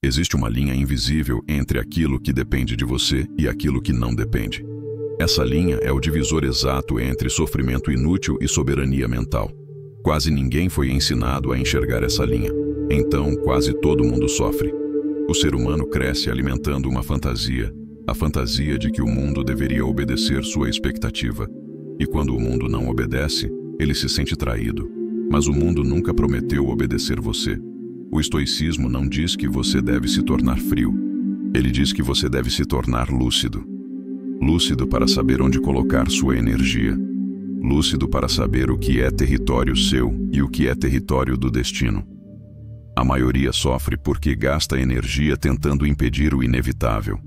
Existe uma linha invisível entre aquilo que depende de você e aquilo que não depende. Essa linha é o divisor exato entre sofrimento inútil e soberania mental. Quase ninguém foi ensinado a enxergar essa linha. Então, quase todo mundo sofre. O ser humano cresce alimentando uma fantasia, a fantasia de que o mundo deveria obedecer sua expectativa. E quando o mundo não obedece, ele se sente traído. Mas o mundo nunca prometeu obedecer você. O estoicismo não diz que você deve se tornar frio. Ele diz que você deve se tornar lúcido. Lúcido para saber onde colocar sua energia. Lúcido para saber o que é território seu e o que é território do destino. A maioria sofre porque gasta energia tentando impedir o inevitável.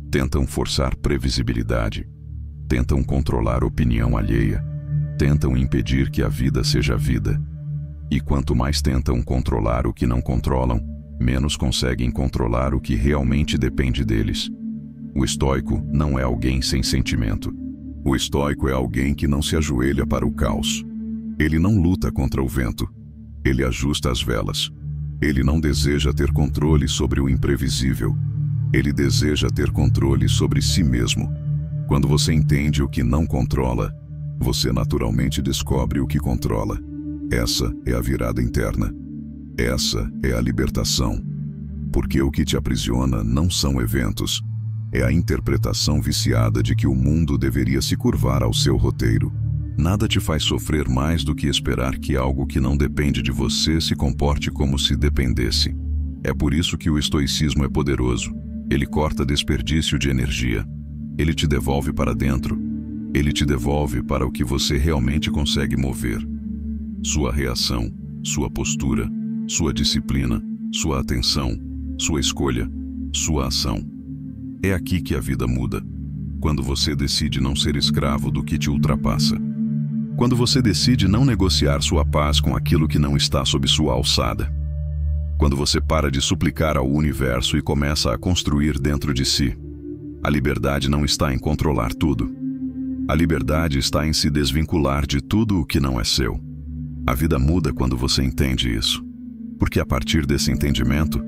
Tentam forçar previsibilidade. Tentam controlar opinião alheia. Tentam impedir que a vida seja vida. E quanto mais tentam controlar o que não controlam, menos conseguem controlar o que realmente depende deles. O estoico não é alguém sem sentimento. O estoico é alguém que não se ajoelha para o caos. Ele não luta contra o vento. Ele ajusta as velas. Ele não deseja ter controle sobre o imprevisível. Ele deseja ter controle sobre si mesmo. Quando você entende o que não controla, você naturalmente descobre o que controla. Essa é a virada interna. Essa é a libertação. Porque o que te aprisiona não são eventos. É a interpretação viciada de que o mundo deveria se curvar ao seu roteiro. Nada te faz sofrer mais do que esperar que algo que não depende de você se comporte como se dependesse. É por isso que o estoicismo é poderoso. Ele corta desperdício de energia. Ele te devolve para dentro. Ele te devolve para o que você realmente consegue mover. Sua reação, sua postura, sua disciplina, sua atenção, sua escolha, sua ação. É aqui que a vida muda. Quando você decide não ser escravo do que te ultrapassa. Quando você decide não negociar sua paz com aquilo que não está sob sua alçada. Quando você para de suplicar ao universo e começa a construir dentro de si. A liberdade não está em controlar tudo. A liberdade está em se desvincular de tudo o que não é seu. A vida muda quando você entende isso. Porque a partir desse entendimento,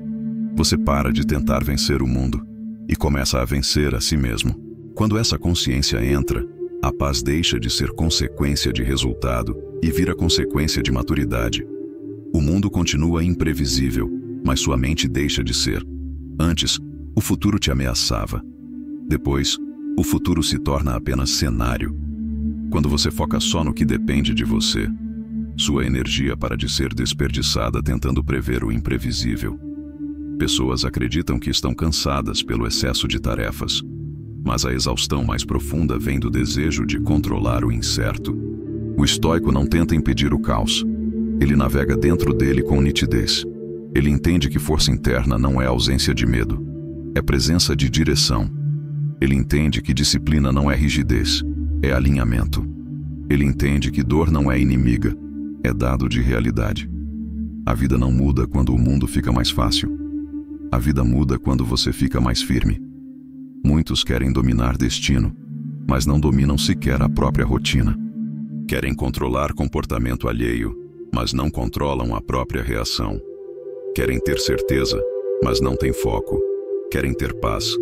você para de tentar vencer o mundo e começa a vencer a si mesmo. Quando essa consciência entra, a paz deixa de ser consequência de resultado e vira consequência de maturidade. O mundo continua imprevisível, mas sua mente deixa de ser. Antes, o futuro te ameaçava. Depois, o futuro se torna apenas cenário. Quando você foca só no que depende de você, sua energia para de ser desperdiçada tentando prever o imprevisível. Pessoas acreditam que estão cansadas pelo excesso de tarefas, mas a exaustão mais profunda vem do desejo de controlar o incerto. O estoico não tenta impedir o caos. Ele navega dentro dele com nitidez. Ele entende que força interna não é ausência de medo, é presença de direção. Ele entende que disciplina não é rigidez, é alinhamento. Ele entende que dor não é inimiga, é dado de realidade. A vida não muda quando o mundo fica mais fácil. A vida muda quando você fica mais firme. Muitos querem dominar destino, mas não dominam sequer a própria rotina. Querem controlar comportamento alheio, mas não controlam a própria reação. Querem ter certeza, mas não têm foco. Querem ter paz,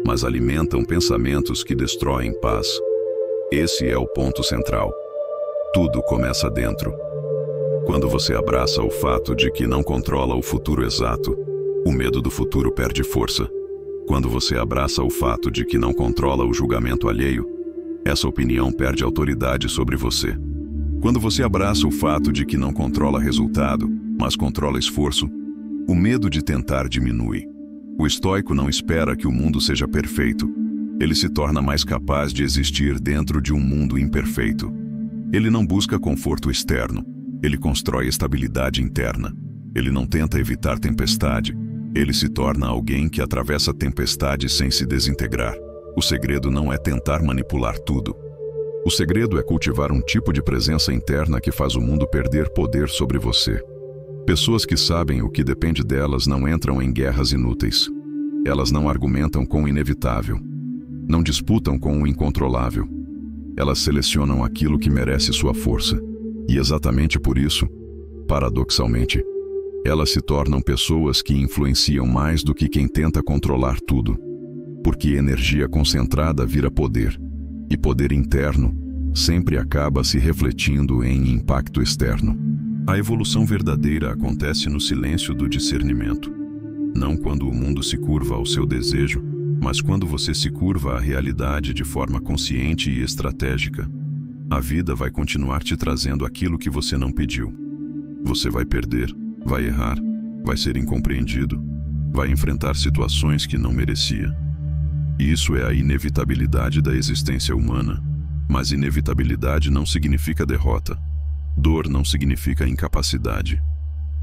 mas alimentam pensamentos que destroem paz. Esse é o ponto central. Tudo começa dentro. Quando você abraça o fato de que não controla o futuro exato, o medo do futuro perde força. Quando você abraça o fato de que não controla o julgamento alheio, essa opinião perde autoridade sobre você. Quando você abraça o fato de que não controla resultado, mas controla esforço, o medo de tentar diminui. O estoico não espera que o mundo seja perfeito. Ele se torna mais capaz de existir dentro de um mundo imperfeito. Ele não busca conforto externo. Ele constrói estabilidade interna. Ele não tenta evitar tempestade. Ele se torna alguém que atravessa a tempestade sem se desintegrar. O segredo não é tentar manipular tudo. O segredo é cultivar um tipo de presença interna que faz o mundo perder poder sobre você. Pessoas que sabem o que depende delas não entram em guerras inúteis. Elas não argumentam com o inevitável. Não disputam com o incontrolável. Elas selecionam aquilo que merece sua força. E exatamente por isso, paradoxalmente, Elas se tornam pessoas que influenciam mais do que quem tenta controlar tudo. Porque energia concentrada vira poder, e poder interno sempre acaba se refletindo em impacto externo. A evolução verdadeira acontece no silêncio do discernimento. Não quando o mundo se curva ao seu desejo, mas quando você se curva à realidade de forma consciente e estratégica. A vida vai continuar te trazendo aquilo que você não pediu. Você vai perder, vai errar, vai ser incompreendido, vai enfrentar situações que não merecia. Isso é a inevitabilidade da existência humana, mas inevitabilidade não significa derrota. Dor não significa incapacidade.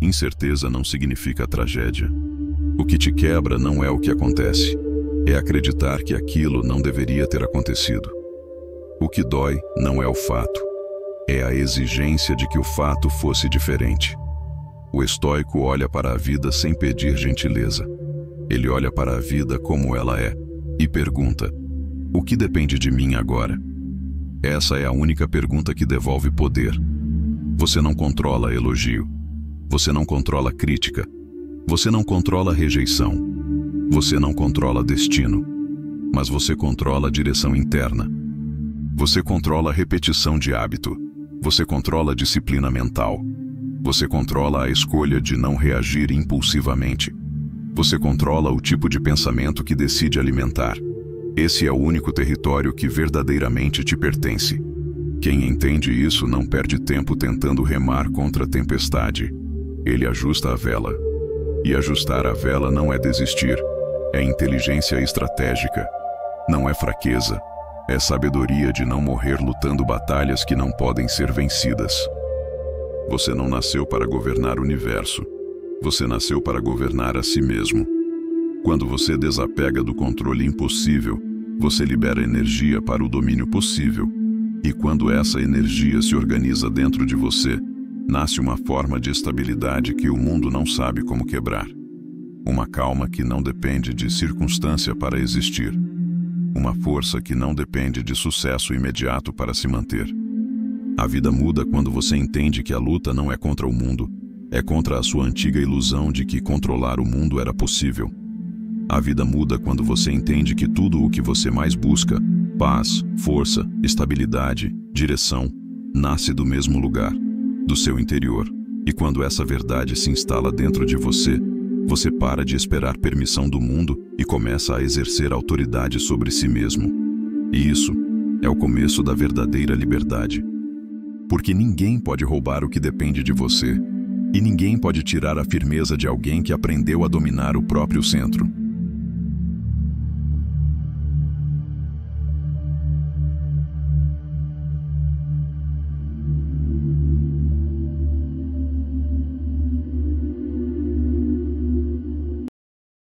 Incerteza não significa tragédia. O que te quebra não é o que acontece, é acreditar que aquilo não deveria ter acontecido. O que dói não é o fato, é a exigência de que o fato fosse diferente. O estoico olha para a vida sem pedir gentileza. Ele olha para a vida como ela é e pergunta: o que depende de mim agora? Essa é a única pergunta que devolve poder. Você não controla elogio. Você não controla crítica. Você não controla rejeição. Você não controla destino. Mas você controla a direção interna. Você controla a repetição de hábito. Você controla a disciplina mental. Você controla a escolha de não reagir impulsivamente. Você controla o tipo de pensamento que decide alimentar. Esse é o único território que verdadeiramente te pertence. Quem entende isso não perde tempo tentando remar contra a tempestade. Ele ajusta a vela. E ajustar a vela não é desistir, é inteligência estratégica. Não é fraqueza, é sabedoria de não morrer lutando batalhas que não podem ser vencidas. Você não nasceu para governar o universo. Você nasceu para governar a si mesmo. Quando você desapega do controle impossível, você libera energia para o domínio possível. E quando essa energia se organiza dentro de você, nasce uma forma de estabilidade que o mundo não sabe como quebrar. Uma calma que não depende de circunstância para existir. Uma força que não depende de sucesso imediato para se manter. A vida muda quando você entende que a luta não é contra o mundo, é contra a sua antiga ilusão de que controlar o mundo era possível. A vida muda quando você entende que tudo o que você mais busca, paz, força, estabilidade, direção, nasce do mesmo lugar, do seu interior. E quando essa verdade se instala dentro de você, você para de esperar permissão do mundo e começa a exercer autoridade sobre si mesmo. E isso é o começo da verdadeira liberdade. Porque ninguém pode roubar o que depende de você. E ninguém pode tirar a firmeza de alguém que aprendeu a dominar o próprio centro.